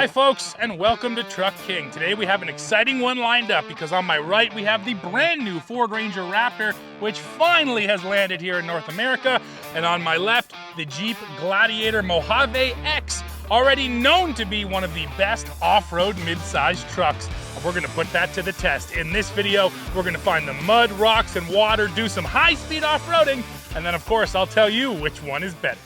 Hi folks, and welcome to Truck King. Today we have an exciting one lined up because on my right we have the brand new Ford Ranger Raptor, which finally has landed here in North America, and on my left the Jeep Gladiator Mojave X, already known to be one of the best off-road mid-sized trucks. And we're gonna put that to the test. In this video, we're gonna find the mud, rocks, and water, do some high-speed off-roading, and then of course I'll tell you which one is better.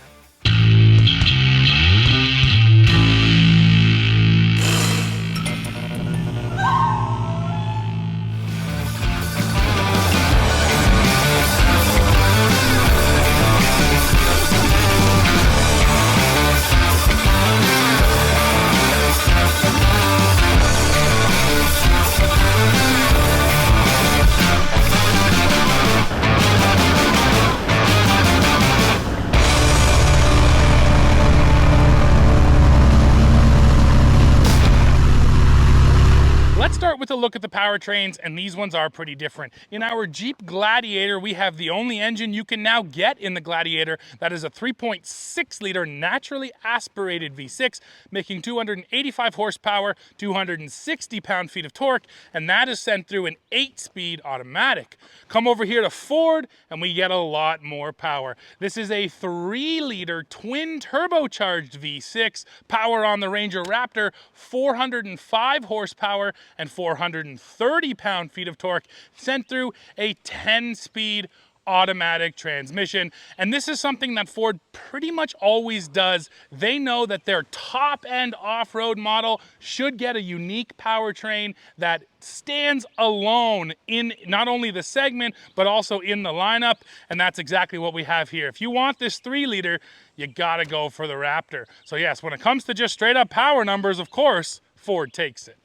Let's start with a look at the powertrains, and these ones are pretty different. In our Jeep Gladiator, we have the only engine you can now get in the Gladiator. That is a 3.6 liter naturally aspirated V6, making 285 horsepower, 260 pound-feet of torque, and that is sent through an 8-speed automatic. Come over here to Ford, and we get a lot more power. This is a 3-liter twin turbocharged V6, power on the Ranger Raptor, 405 horsepower, and 430 pound-feet of torque, sent through a 10-speed automatic transmission. And this is something that Ford pretty much always does. They know that their top-end off-road model should get a unique powertrain that stands alone in not only the segment, but also in the lineup, and that's exactly what we have here. If you want this 3-liter, you gotta go for the Raptor. So yes, when it comes to just straight-up power numbers, of course, Ford takes it.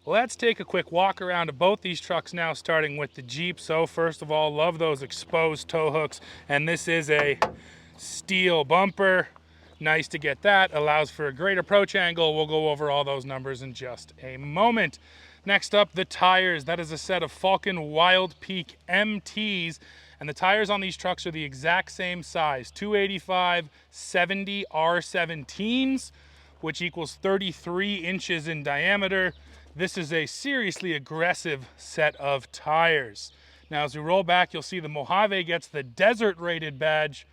Let's take a quick walk around of both these trucks now, starting with the Jeep. So first of all, love those exposed tow hooks, and this is a steel bumper. Nice to get that. Allows for a great approach angle. We'll go over all those numbers in just a moment. Next up, the tires. That is a set of Falken Wild Peak MTs, and the tires on these trucks are the exact same size, 285/70 R17s, which equals 33 inches in diameter. This is a seriously aggressive set of tires. Now, as we roll back, you'll see the Mojave gets the desert rated badge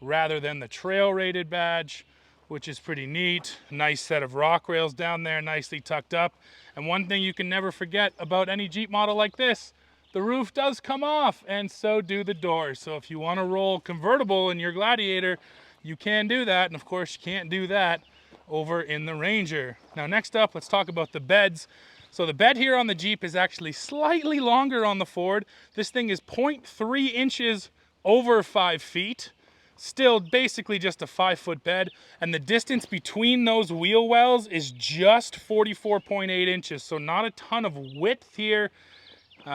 rather than the trail rated badge, which is pretty neat. Nice set of rock rails down there, nicely tucked up. And one thing you can never forget about any Jeep model like this, the roof does come off, and so do the doors. So if you want to roll convertible in your Gladiator, you can do that. And of course, you can't do that over in the Ranger. Now, next up, let's talk about the beds. So the bed here on the Jeep is actually slightly longer on the Ford. This thing is 0.3 inches over 5 feet. Still basically just a 5-foot bed. And the distance between those wheel wells is just 44.8 inches. So not a ton of width here.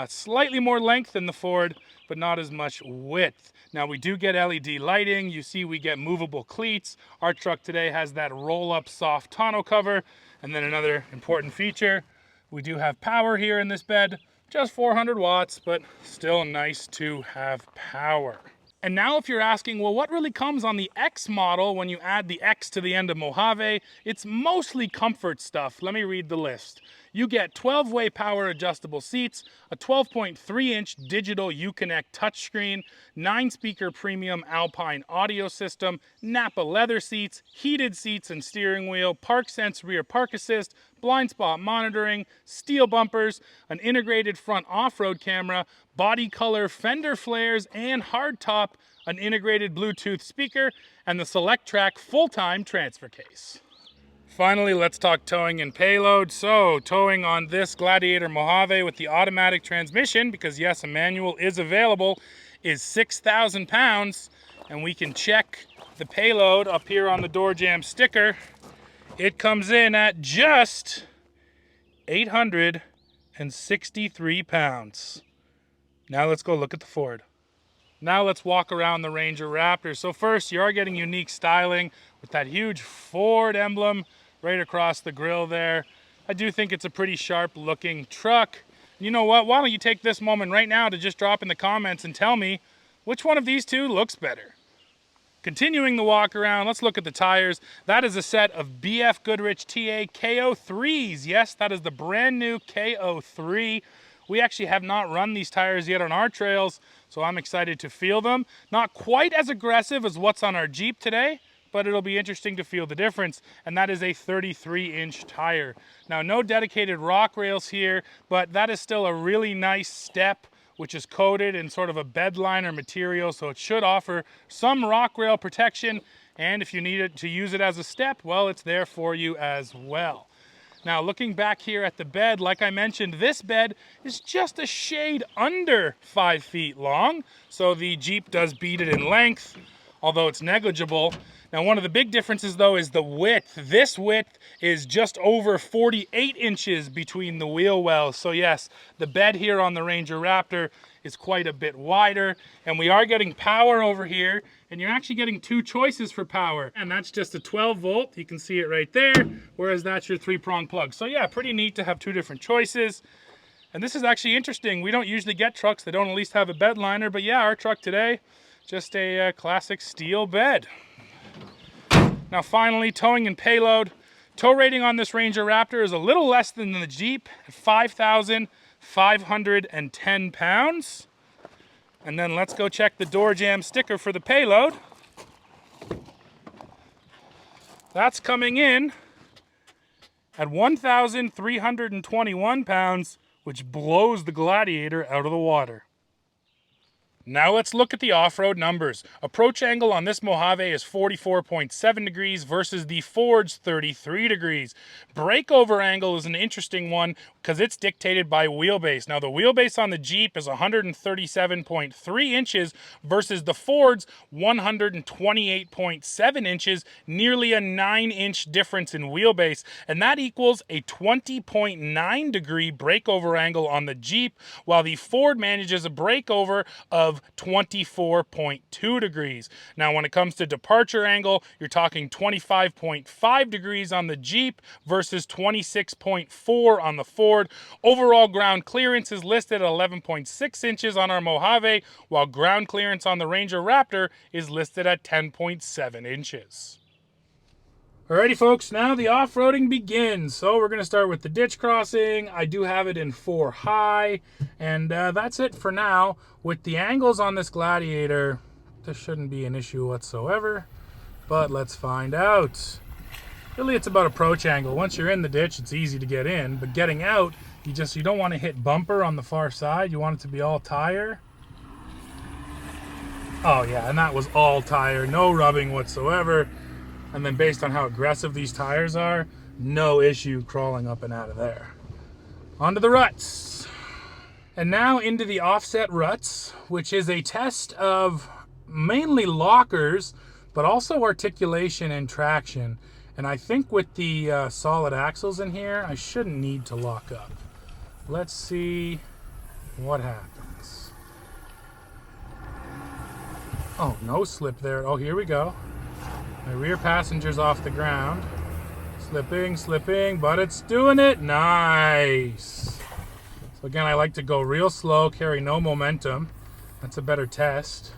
Slightly more length than the Ford, but not as much width. Now we do get LED lighting. You see we get movable cleats. Our truck today has that roll-up soft tonneau cover. And then another important feature, we do have power here in this bed, just 400 watts, but still nice to have power. And now if you're asking, well, what really comes on the X model when you add the X to the end of Mojave? It's mostly comfort stuff. Let me read the list. You get 12-way power adjustable seats, a 12.3-inch digital Uconnect touchscreen, 9-speaker premium Alpine audio system, Napa leather seats, heated seats and steering wheel, ParkSense rear park assist, blind spot monitoring, steel bumpers, an integrated front off-road camera, body color fender flares, and hardtop, an integrated Bluetooth speaker, and the SelecTrack full-time transfer case. Finally, let's talk towing and payload. So, towing on this Gladiator Mojave with the automatic transmission, because yes, a manual is available, is 6,000 pounds, and we can check the payload up here on the door jamb sticker. It comes in at just 863 pounds. Now let's go look at the Ford. Now let's walk around the Ranger Raptor. So first, you are getting unique styling with that huge Ford emblem right across the grille there. I do think it's a pretty sharp looking truck. You know what? Why don't you take this moment right now to just drop in the comments and tell me which one of these two looks better? Continuing the walk around, let's look at the tires. That is a set of BF Goodrich TA KO3s. Yes, that is the brand new KO3. We actually have not run these tires yet on our trails, so I'm excited to feel them. Not quite as aggressive as what's on our Jeep today, but it'll be interesting to feel the difference, and that is a 33-inch tire. Now, no dedicated rock rails here, but that is still a really nice step, which is coated in sort of a bed liner material, so it should offer some rock rail protection, and if you need it to use it as a step, well, it's there for you as well. Now, looking back here at the bed, like I mentioned, this bed is just a shade under 5 feet long, so the Jeep does beat it in length, although it's negligible. Now, one of the big differences, though, is the width. This width is just over 48 inches between the wheel wells. So, yes, the bed here on the Ranger Raptor is quite a bit wider. And we are getting power over here. And you're actually getting two choices for power. And that's just a 12-volt. You can see it right there. Whereas that's your 3-prong plug. So, yeah, pretty neat to have two different choices. And this is actually interesting. We don't usually get trucks that don't at least have a bed liner. But, yeah, our truck today, just a classic steel bed. Now finally, towing and payload. Tow rating on this Ranger Raptor is a little less than the Jeep at 5,510 pounds. And then let's go check the door jamb sticker for the payload. That's coming in at 1,321 pounds, which blows the Gladiator out of the water. Now let's look at the off-road numbers. Approach angle on this Mojave is 44.7 degrees versus the Ford's 33 degrees. Breakover angle is an interesting one because it's dictated by wheelbase. Now the wheelbase on the Jeep is 137.3 inches versus the Ford's 128.7 inches, nearly a 9-inch difference in wheelbase. And that equals a 20.9 degree breakover angle on the Jeep, while the Ford manages a breakover of 24.2 degrees. Now, when it comes to departure angle, you're talking 25.5 degrees on the Jeep versus 26.4 on the Ford. Overall ground clearance is listed at 11.6 inches on our Mojave, while ground clearance on the Ranger Raptor is listed at 10.7 inches. Alrighty folks, now the off-roading begins. So we're going to start with the ditch crossing. I do have it in 4 high, and that's it for now. With the angles on this Gladiator, this shouldn't be an issue whatsoever, but let's find out. Really, it's about approach angle. Once you're in the ditch, it's easy to get in, but getting out, you don't want to hit bumper on the far side. You want it to be all tire. Oh yeah, and that was all tire, no rubbing whatsoever. And then based on how aggressive these tires are, no issue crawling up and out of there. Onto the ruts. And now into the offset ruts, which is a test of mainly lockers, but also articulation and traction. And I think with the solid axles in here, I shouldn't need to lock up. Let's see what happens. Oh, no slip there. Oh, here we go. My rear passenger's off the ground. Slipping, but it's doing it. Nice. So again, I like to go real slow, carry no momentum. That's a better test.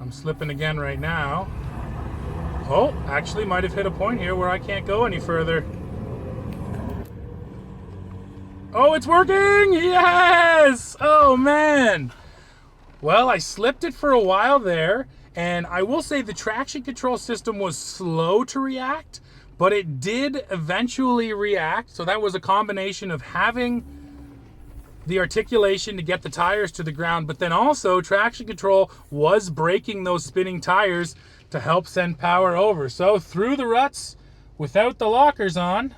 I'm slipping again right now. Oh, actually might have hit a point here where I can't go any further. Oh, it's working! Yes! Oh, man! Well, I slipped it for a while there, and I will say the traction control system was slow to react, but it did eventually react. So that was a combination of having the articulation to get the tires to the ground, but then also traction control was braking those spinning tires to help send power over. So through the ruts without the lockers on,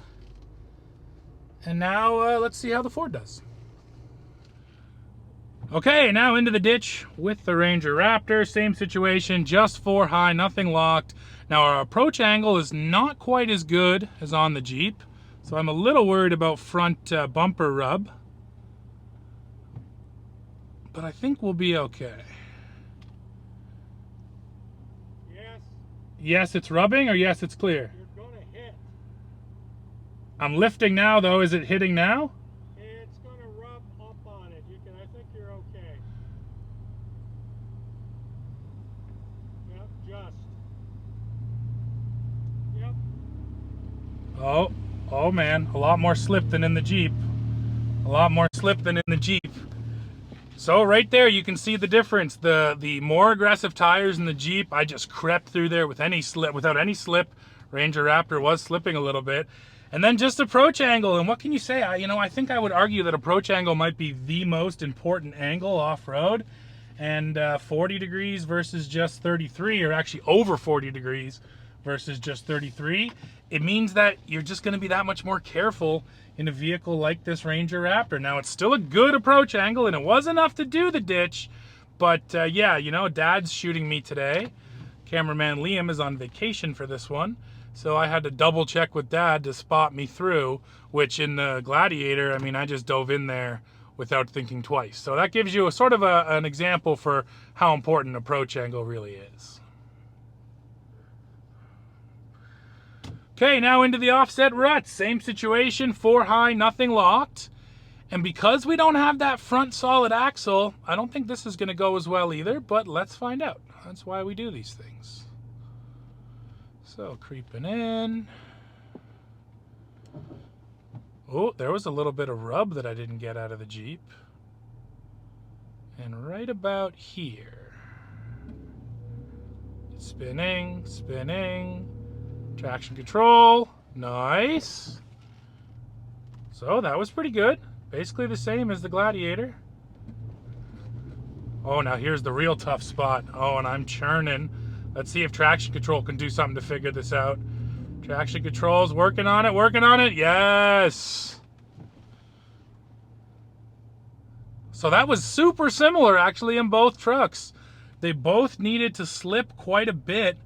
and now let's see how the Ford does. Okay, now into the ditch with the Ranger Raptor. Same situation, just 4 high, nothing locked. Now our approach angle is not quite as good as on the Jeep, so I'm a little worried about front bumper rub. But I think we'll be okay. Yes. Yes, it's rubbing, or yes, it's clear? You're gonna hit. I'm lifting now, though. Is it hitting now? It's gonna rub up on it. I think you're okay. rust. Yep. Oh man, a lot more slip than in the Jeep. A lot more slip than in the Jeep. So right there, you can see the difference. The more aggressive tires in the Jeep, I just crept through there without any slip. Ranger Raptor was slipping a little bit. And then just approach angle, and what can you say? I think I would argue that approach angle might be the most important angle off-road. And 40 degrees versus just 33, or actually over 40 degrees versus just 33, it means that you're just going to be that much more careful in a vehicle like this Ranger Raptor. Now, it's still a good approach angle, and it was enough to do the ditch, but yeah, Dad's shooting me today. Cameraman Liam is on vacation for this one, so I had to double check with Dad to spot me through, which in the Gladiator, I just dove in there without thinking twice. So that gives you a sort of an example for how important approach angle really is. Okay, now into the offset ruts. Same situation, 4 high, nothing locked. And because we don't have that front solid axle, I don't think this is going to go as well either, but let's find out. That's why we do these things. So, creeping in. Oh, there was a little bit of rub that I didn't get out of the Jeep. And right about here. Spinning, spinning. Traction control, nice. So that was pretty good. Basically the same as the Gladiator. Oh, now here's the real tough spot. Oh, and I'm churning. Let's see if traction control can do something to figure this out. Traction control's working on it, yes. So that was super similar actually in both trucks. They both needed to slip quite a bit,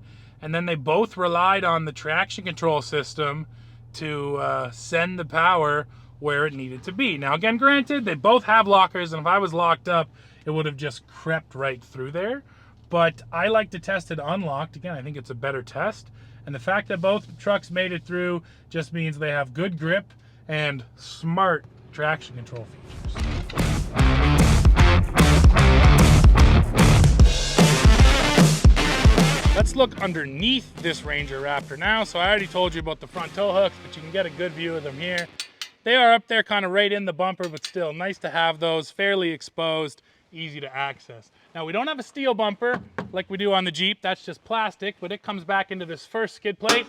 and then they both relied on the traction control system to send the power where it needed to be. Now, again, granted, they both have lockers, and if I was locked up, it would have just crept right through there. But I like to test it unlocked. Again, I think it's a better test. And the fact that both trucks made it through just means they have good grip and smart traction control features. Let's look underneath this Ranger Raptor now. So I already told you about the front tow hooks, but you can get a good view of them here. They are up there kind of right in the bumper, but still nice to have those, fairly exposed, easy to access. Now we don't have a steel bumper like we do on the Jeep. That's just plastic, but it comes back into this first skid plate,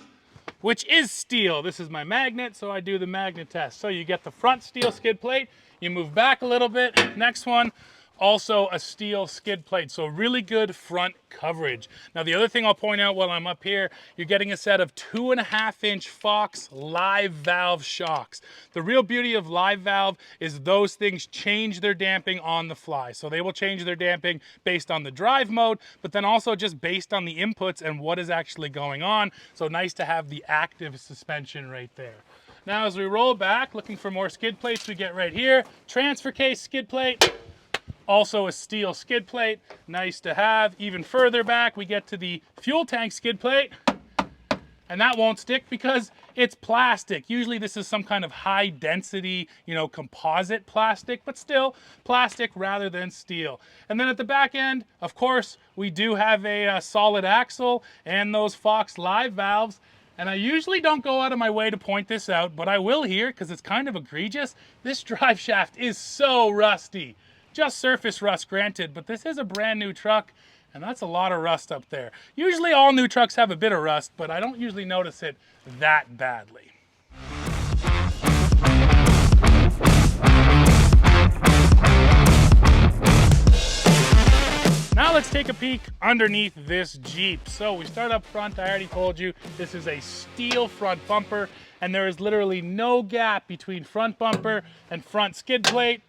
which is steel. This is my magnet, so I do the magnet test. So you get the front steel skid plate, you move back a little bit, next one, also a steel skid plate, so really good front coverage. Now the other thing I'll point out while I'm up here, you're getting a set of 2.5-inch Fox live valve shocks. The real beauty of live valve is those things change their damping on the fly. So they will change their damping based on the drive mode, but then also just based on the inputs and what is actually going on. So nice to have the active suspension right there. Now as we roll back, looking for more skid plates, we get right here, transfer case skid plate. Also a steel skid plate, nice to have. Even further back, we get to the fuel tank skid plate, and that won't stick because it's plastic. Usually this is some kind of high density, composite plastic, but still plastic rather than steel. And then at the back end, of course, we do have a solid axle and those Fox live valves. And I usually don't go out of my way to point this out, but I will here because it's kind of egregious. This drive shaft is so rusty. Just surface rust granted, but this is a brand new truck, and that's a lot of rust up there. Usually all new trucks have a bit of rust, but I don't usually notice it that badly. Now let's take a peek underneath this Jeep. So we start up front. I already told you this is a steel front bumper, and there is literally no gap between front bumper and front skid plate.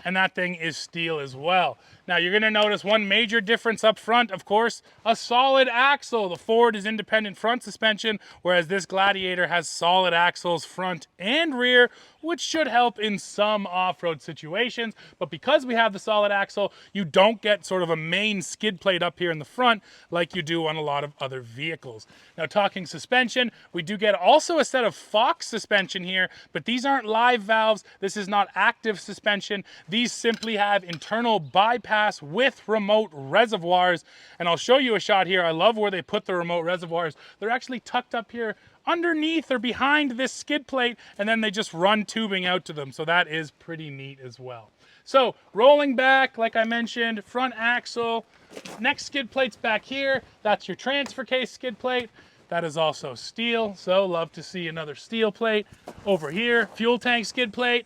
And that thing is steel as well. Now you're gonna notice one major difference up front, of course, a solid axle. The Ford is independent front suspension, whereas this Gladiator has solid axles front and rear, which should help in some off-road situations. But because we have the solid axle, you don't get sort of a main skid plate up here in the front like you do on a lot of other vehicles. Now talking suspension, we do get also a set of Fox suspension here, but these aren't live valves. This is not active suspension. These simply have internal bypass bypass with remote reservoirs. And I'll show you a shot here. I love where they put the remote reservoirs. They're actually tucked up here underneath or behind this skid plate, and then they just run tubing out to them. So that is pretty neat as well. So rolling back, like I mentioned, front axle, next skid plate's back here. That's your transfer case skid plate. That is also steel, so love to see another steel plate. Over here, fuel tank skid plate,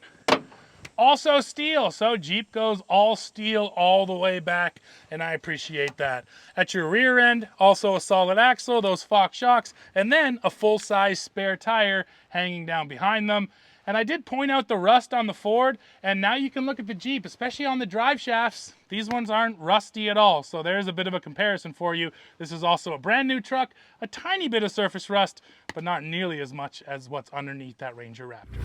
also steel. So Jeep goes all steel all the way back, and I appreciate that. At your rear end, also a solid axle, those Fox shocks, and then a full-size spare tire hanging down behind them. And I did point out the rust on the Ford, and now you can look at the Jeep, especially on the drive shafts. These ones aren't rusty at all, so there's a bit of a comparison for you. This is also a brand new truck, a tiny bit of surface rust, but not nearly as much as what's underneath that Ranger Raptor.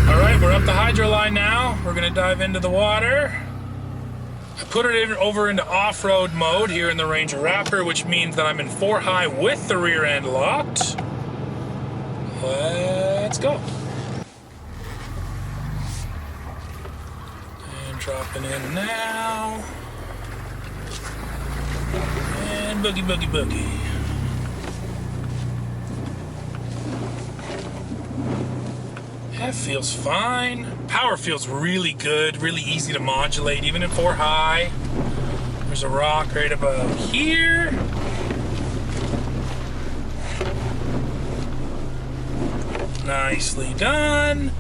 All right, we're up the hydro line now. We're gonna dive into the water. I put it over into off-road mode here in the Ranger Raptor, which means that I'm in 4 high with the rear end locked. Let's go. And dropping in now. And boogie, boogie, boogie. That feels fine. Power feels really good, really easy to modulate, even in 4 high. There's a rock right about here. Nicely done.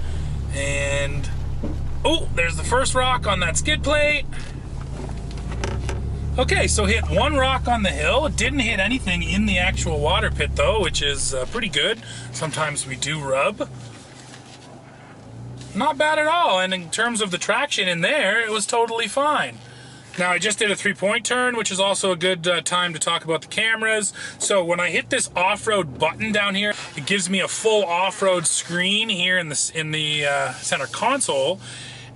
And oh, there's the first rock on that skid plate. Okay, so hit 1 rock on the hill. It didn't hit anything in the actual water pit though, which is pretty good. Sometimes we do rub. Not bad at all, and in terms of the traction in there, it was totally fine. Now I just did a 3-point turn, which is also a good time to talk about the cameras. So when I hit this off-road button down here, it gives me a full off-road screen here in the center console,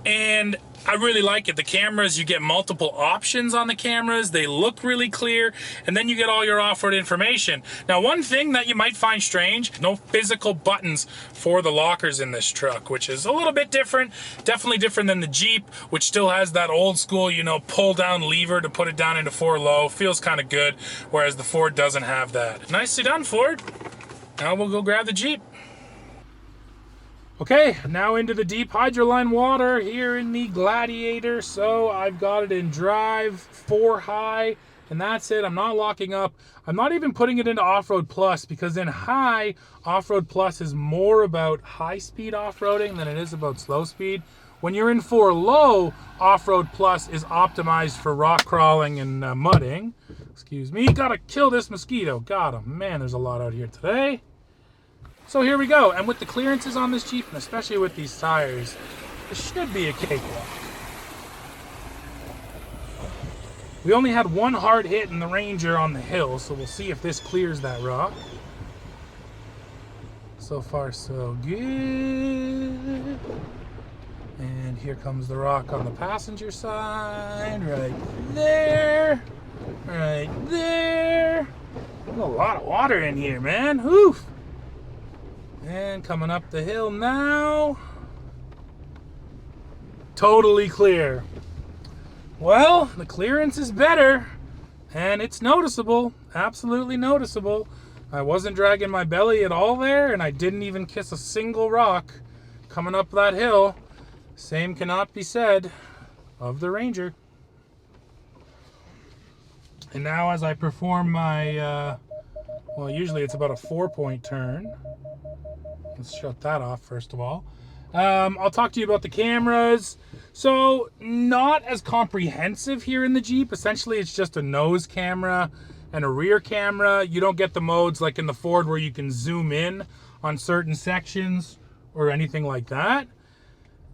and I really like it. The cameras, you get multiple options on the cameras. They look really clear, and then you get all your off-road information. Now, one thing that you might find strange, no physical buttons for the lockers in this truck, which is a little bit different. Definitely different than the Jeep, which still has that old school, you know, pull down lever to put it down into 4 low. Feels kind of good, whereas the Ford doesn't have that. Nicely done, Ford. Now we'll go grab the Jeep. Okay, now into the deep hydroline water here in the Gladiator. So I've got it in drive, 4 high, and that's it. I'm not locking up. I'm not even putting it into Off-Road Plus, because in high, Off-Road Plus is more about high-speed off-roading than it is about slow speed. When you're in 4 low, Off-Road Plus is optimized for rock crawling and mudding. Excuse me, gotta kill this mosquito. Got him. Man, there's a lot out here today. So here we go, and with the clearances on this Jeep, and especially with these tires, this should be a cakewalk. We only had 1 hard hit in the Ranger on the hill, so we'll see if this clears that rock. So far, so good. And here comes the rock on the passenger side, right there, right there. There's a lot of water in here, man, oof. And coming up the hill now. Totally clear. Well, the clearance is better, and it's noticeable, absolutely noticeable. I wasn't dragging my belly at all there, and I didn't even kiss a single rock coming up that hill. Same cannot be said of the Ranger. And now as I perform my, well, usually it's about a 4-point turn. Let's shut that off first of all. I'll talk to you about the cameras. So not as comprehensive here in the Jeep. Essentially it's just a nose camera and a rear camera. You don't get the modes like in the Ford where you can zoom in on certain sections or anything like that.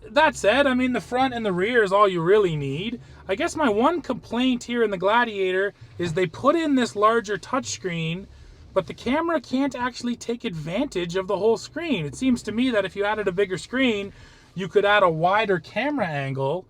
That said, I mean, the front and the rear is all you really need. I guess my one complaint here in the Gladiator is they put in this larger touchscreen, but the camera can't actually take advantage of the whole screen. It seems to me that if you added a bigger screen, you could add a wider camera angle.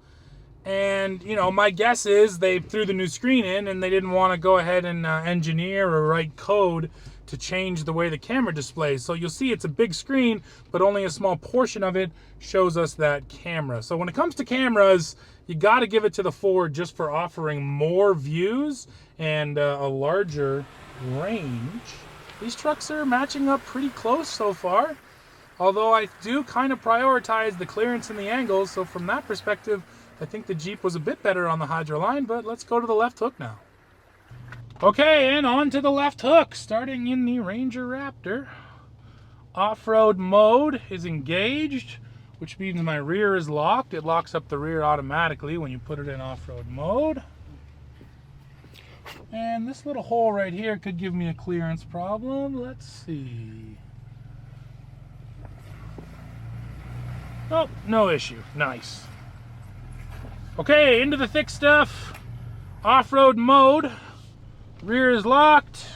And, you know, my guess is they threw the new screen in and they didn't want to go ahead and engineer or write code to change the way the camera displays. So you'll see it's a big screen, but only a small portion of it shows us that camera. So when it comes to cameras, you got to give it to the Ford just for offering more views and a larger range. These trucks are matching up pretty close so far, although I do kind of prioritize the clearance and the angles, so from that perspective, I think the Jeep was a bit better on the hydro line, but let's go to the left hook now. Okay, and on to the left hook, starting in the Ranger Raptor. Off-road mode is engaged, which means my rear is locked. It locks up the rear automatically when you put it in off-road mode. And this little hole right here could give me a clearance problem. Let's see. Oh, no issue. Nice. Okay, into the thick stuff. Off-road mode. Rear is locked.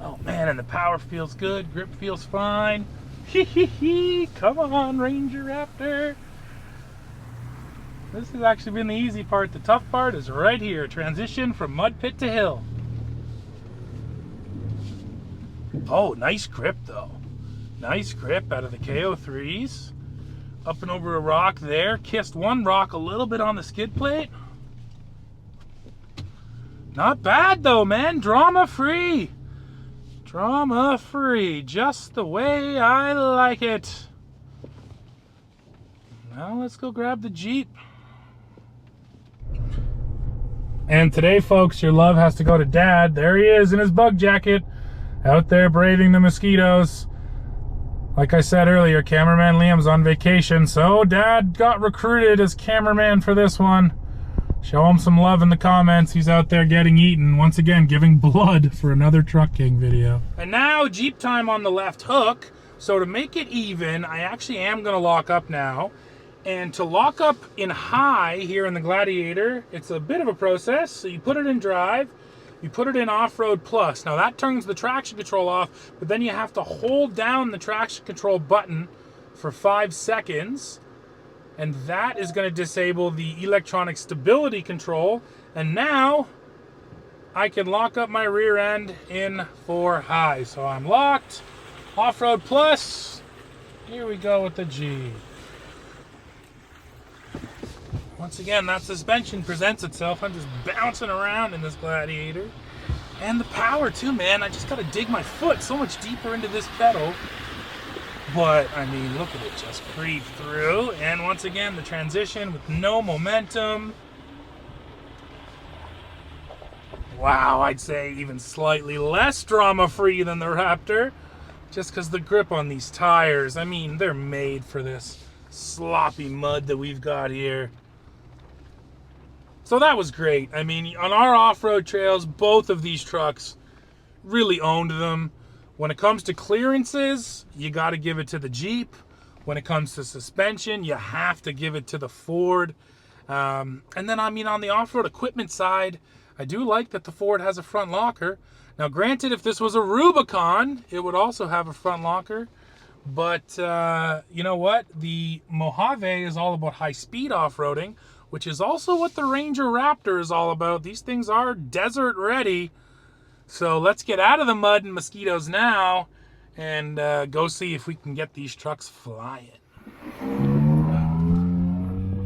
Oh man, and the power feels good. Grip feels fine. Hee hee hee. Come on, Ranger Raptor. This has actually been the easy part. The tough part is right here. Transition from mud pit to hill. Oh, nice grip though. Nice grip out of the KO3s. Up and over a rock there. Kissed one rock a little bit on the skid plate. Not bad though, man. Drama free. Drama free. Just the way I like it. Now let's go grab the Jeep. And today, folks, your love has to go to Dad. There he is in his bug jacket, out there braving the mosquitoes. Like I said earlier, cameraman Liam's on vacation, so Dad got recruited as cameraman for this one. Show him some love in the comments. He's out there getting eaten, once again giving blood for another Truck King video. And now Jeep time on the left hook. So to make it even, I actually am going to lock up now. And to lock up in high here in the Gladiator, it's a bit of a process. So you put it in drive, you put it in off-road plus. Now that turns the traction control off, but then you have to hold down the traction control button for 5 seconds. And that is going to disable the electronic stability control. And now I can lock up my rear end in for high. So I'm locked. Off-road plus. Here we go with the G. Once again, that suspension presents itself. I'm just bouncing around in this Gladiator. And the power too, man. I just got to dig my foot so much deeper into this pedal. But, I mean, look at it just creep through. And once again, the transition with no momentum. Wow, I'd say even slightly less drama-free than the Raptor. Just because the grip on these tires, I mean, they're made for this sloppy mud that we've got here. So that was great. I mean, on our off-road trails, both of these trucks really owned them. When it comes to clearances, you got to give it to the Jeep. When it comes to suspension, you have to give it to the Ford. And then, I mean, on the off-road equipment side, I do like that the Ford has a front locker. Now, granted, if this was a Rubicon, it would also have a front locker. But you know what? The Mojave is all about high-speed off-roading, which is also what the Ranger Raptor is all about. These things are desert-ready. So let's get out of the mud and mosquitoes now and go see if we can get these trucks flying.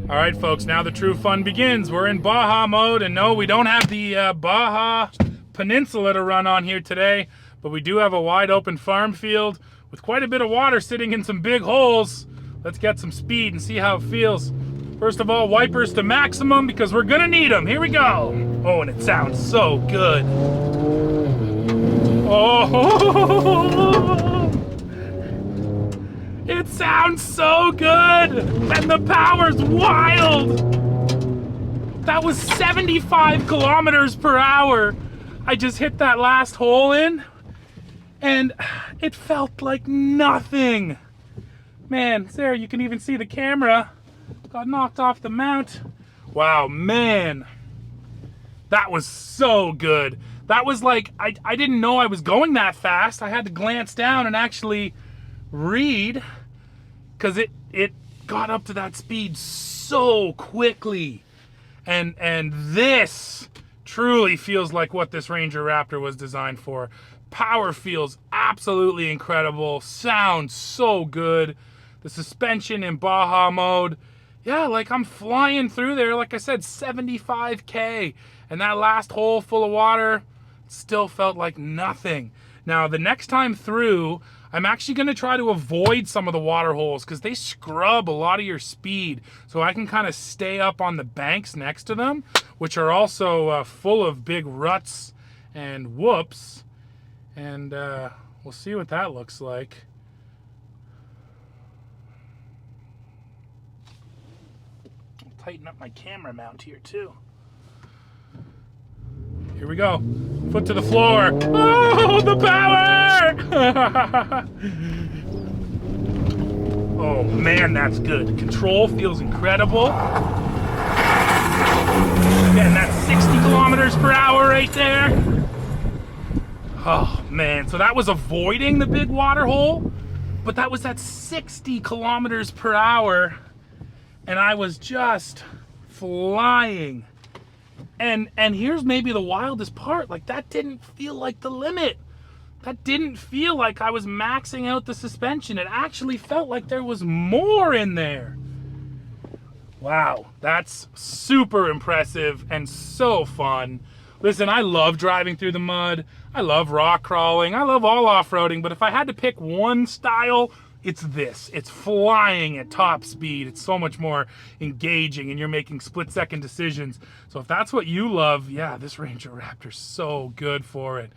All right, folks, now the true fun begins. We're in Baja mode, and no, we don't have the Baja Peninsula to run on here today, but we do have a wide open farm field with quite a bit of water sitting in some big holes. Let's get some speed and see how it feels. First of all, wipers to maximum because we're gonna need them. Here we go. Oh, and it sounds so good. Oh, it sounds so good, and the power's wild. That was 75 kilometers per hour. I just hit that last hole in, and it felt like nothing. Man, there, you can even see the camera got knocked off the mount. Wow, man, that was so good. That was like, I didn't know I was going that fast. I had to glance down and actually read, because it got up to that speed so quickly. And this truly feels like what this Ranger Raptor was designed for. Power feels absolutely incredible. Sounds so good. The suspension in Baja mode yeah, like I'm flying through there, like I said, 75K. And that last hole full of water still felt like nothing. Now, the next time through, I'm actually going to try to avoid some of the water holes because they scrub a lot of your speed. So I can kind of stay up on the banks next to them, which are also full of big ruts and whoops. And we'll see what that looks like. I'll tighten up my camera mount here too. Here we go. Foot to the floor. Oh, the power! Oh man, that's good. The control feels incredible. Again, that's 60 kilometers per hour right there. Oh man, so that was avoiding the big water hole, but that was at 60 kilometers per hour, and I was just flying. And here's maybe the wildest part, like that didn't feel like the limit. That didn't feel like I was maxing out the suspension. It actually felt like there was more in there. Wow, that's super impressive and so fun. Listen, I love driving through the mud. I love rock crawling. I love all off-roading, but if I had to pick one style, it's this. It's flying at top speed. It's so much more engaging and you're making split-second decisions. So if that's what you love, yeah, this Ranger Raptor's so good for it.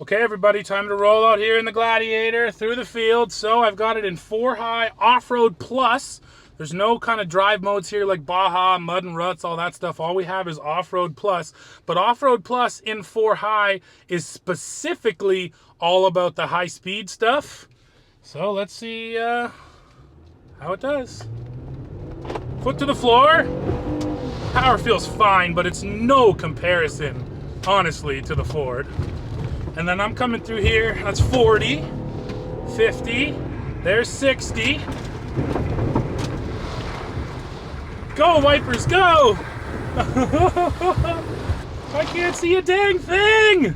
Okay, everybody, time to roll out here in the Gladiator through the field. So I've got it in 4-high off-road plus. There's no kind of drive modes here like Baja, mud and ruts, all that stuff. All we have is off-road plus. But off-road plus in 4-high is specifically all about the high-speed stuff. So let's see how it does. Foot to the floor. Power feels fine, but it's no comparison, honestly, to the Ford. And then I'm coming through here. That's 40, 50. There's 60. Go, wipers, go! I can't see a dang thing!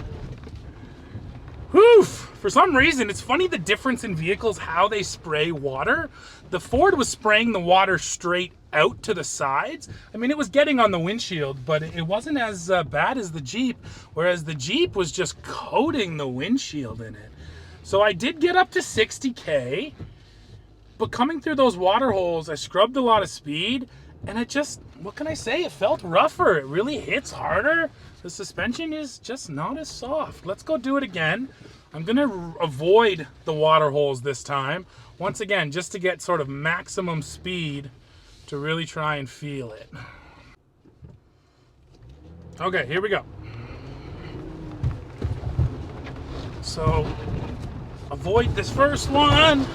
Whew! For some reason, it's funny the difference in vehicles, how they spray water. The Ford was spraying the water straight out to the sides. I mean, it was getting on the windshield, but it wasn't as bad as the Jeep, whereas the Jeep was just coating the windshield in it. So I did get up to 60K, but coming through those water holes, I scrubbed a lot of speed, and it just, what can I say? It felt rougher. It really hits harder. The suspension is just not as soft. Let's go do it again. I'm gonna avoid the water holes this time. Once again, just to get sort of maximum speed to really try and feel it. Okay, here we go. So, avoid this first one.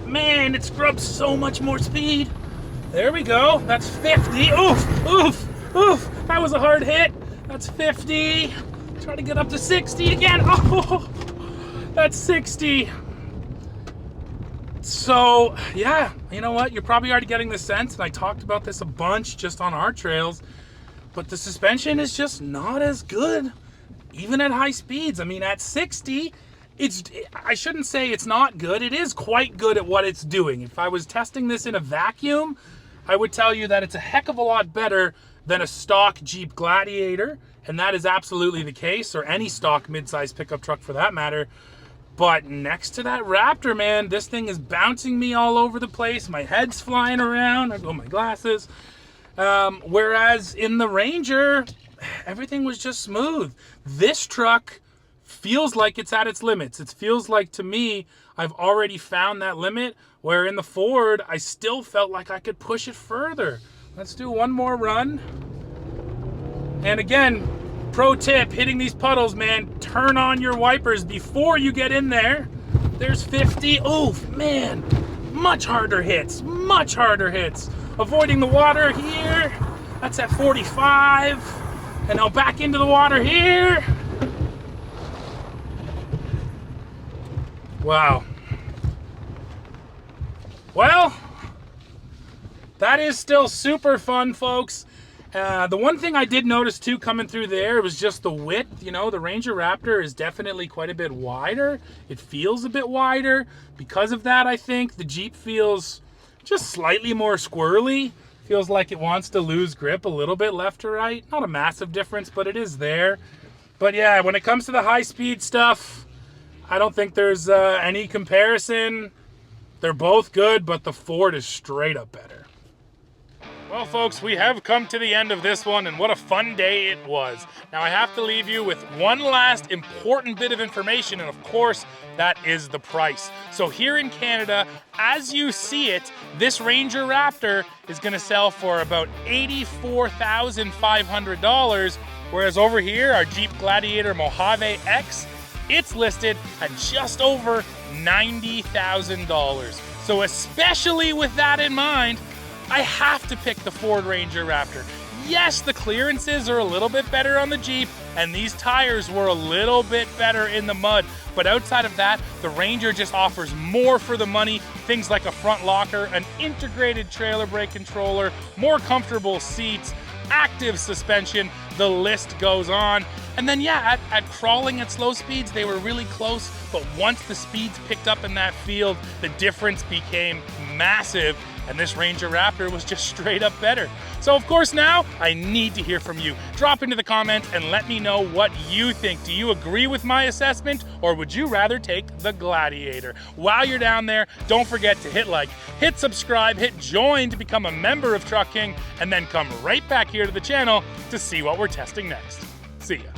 Man, it scrubs so much more speed. There we go. That's 50. Oof, oof, oof. That was a hard hit. That's 50. Try to get up to 60 again. Oh, that's 60. So, yeah, you know what? You're probably already getting the sense, and I talked about this a bunch just on our trails, but the suspension is just not as good, even at high speeds. I mean, at 60, I shouldn't say it's not good. It is quite good at what it's doing. If I was testing this in a vacuum, I would tell you that it's a heck of a lot better than a stock Jeep Gladiator, and that is absolutely the case, or any stock mid-size pickup truck for that matter. But next to that Raptor, man, this thing is bouncing me all over the place. My head's flying around. I got my glasses. Whereas in the Ranger, everything was just smooth. This truck feels like it's at its limits. It feels like, to me, I've already found that limit, where in the Ford, I still felt like I could push it further. Let's do one more run. And again, pro tip, hitting these puddles, man, turn on your wipers before you get in there. There's 50. Oof, man, much harder hits, much harder hits. Avoiding the water here. That's at 45. And now back into the water here. Wow. Well, that is still super fun, folks. The one thing I did notice too coming through there was just the width. You know, the Ranger Raptor is definitely quite a bit wider. It feels a bit wider. Because of that, I think the Jeep feels just slightly more squirrely. Feels like it wants to lose grip a little bit left to right. Not a massive difference, but it is there. But yeah, when it comes to the high-speed stuff, I don't think there's any comparison. They're both good, but the Ford is straight up better. Well, folks, we have come to the end of this one, and what a fun day it was. Now, I have to leave you with one last important bit of information, and of course, that is the price. So here in Canada, as you see it, this Ranger Raptor is gonna sell for about $84,500, whereas over here, our Jeep Gladiator Mojave X, it's listed at just over $90,000. So especially with that in mind, I have to pick the Ford Ranger Raptor. Yes, the clearances are a little bit better on the Jeep, and these tires were a little bit better in the mud. But outside of that, the Ranger just offers more for the money. Things like a front locker, an integrated trailer brake controller, more comfortable seats, active suspension, the list goes on. And then yeah, at crawling at slow speeds, they were really close, but once the speeds picked up in that field, the difference became massive, and this Ranger Raptor was just straight up better. So of course now, I need to hear from you. Drop into the comments and let me know what you think. Do you agree with my assessment, or would you rather take the Gladiator? While you're down there, don't forget to hit like, hit subscribe, hit join to become a member of Truck King, and then come right back here to the channel to see what we're testing next. See ya.